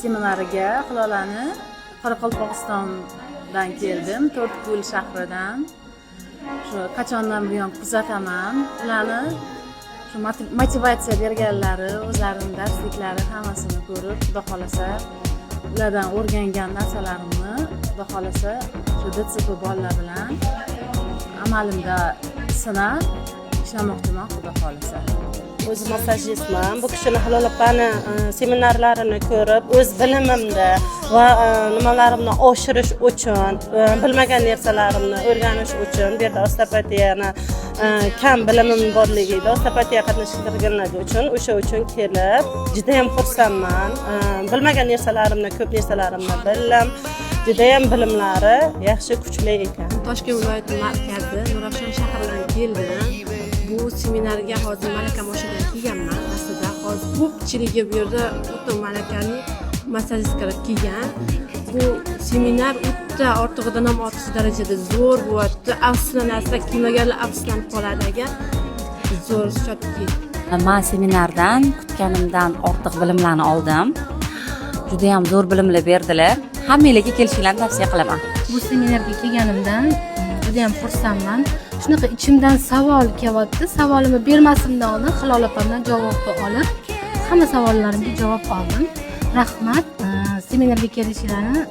seminariga Hilolani Qoraqalpog'istondan keldim, To'rtko'l shahridan. Shu qachondan buyon kuzataman. Ularni shu motivatsiya berganlari, o'zlarining darsliklari hammasini ko'rib, xudo xolasa ulardan o'rgangan narsalarimni xudo xolasa shu DTP bolalar bilan amalimda sinab ishlamoqchiman, xudo xolasa. O'z massajistman. Bu kishini Hilol opani seminarlarini ko'rib, o'z bilimimni va nimalarimni oshirish uchun, bilmagan narsalarimni o'rganish uchun, bu yerda osteopatiyani kam bilimim borligida osteopatiya qatnashtirganlar uchun, o'sha uchun kelib, juda ham xursandman. Bilmagan narsalarimni, ko'p narsalarimni bildim. Juda ham bilimlari yaxshi, kuchli ekan. Toshkent viloyati markazi Nurafshon shahridan keldim. Bu seminarga hozir malaka boshidan kelganman. Aslida hozir ko'pchiligi bu yerda o'ta malakali massajistlar kelgan. Bu seminar o'ta ortig'idan ham ortiq darajada zo'r bo'lyapti. Asli narsa kelmaganlar afsuslanib qoladi agar zo'r shotki. Men seminardan kutganimdan ortiq bilimlarni oldim. Juda ham zo'r bilimlar berdilar. Hammalarga kelishinglarni tavsiya qilaman. Bu seminarga kelganimdan juda ham xursandman. Shunaqa ichimdan savol kelyapti. Savolimni bermasimdan oldin Hilol opamdan javobni olib, hamma savollarimga javob oldim. Rahmat. Seminarga kelishinglarni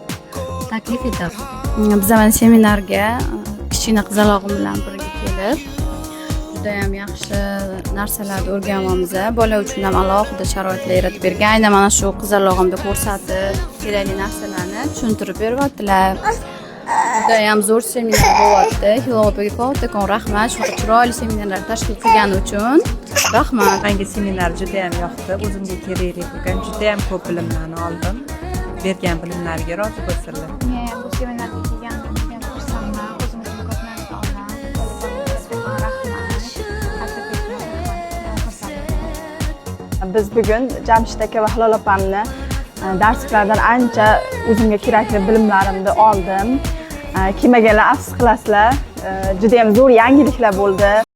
taklif etaman. Biz mana seminarga kichkina qizalog'im bilan birga kelib, juda ham yaxshi narsalarni o'rganyapmiz. Bola uchun ham alohida sharoitlar yaratib bergan. Aynan mana shu qizalog'imda ko'rsatib, kerakli narsalarni tushuntirib beryaptilar. Juda ham zo'r seminar bo'lyapti. Hilol opaga kattakon rahmat, shu chiroyli seminarlar tashkil qilgani uchun. Rahmat. Menga seminar juda ham yoqdi. O'zimga kerakli bo'lgan juda ham ko'p bilimlarni oldim. Bergan bilimlarga rozi bo'lsinlar. Men bu seminarga kelganimdan juda ham xursandman. O'zim uchun ko'p narsa oldim. Rahmat. Biz bugun Jamshid aka va Hilol opamni darsliklardan ancha o'zimga kerakli bilimlarimni oldim. Kelmaganlar afsus qilasizlar. Juda ham zo'r yangiliklar bo'ldi.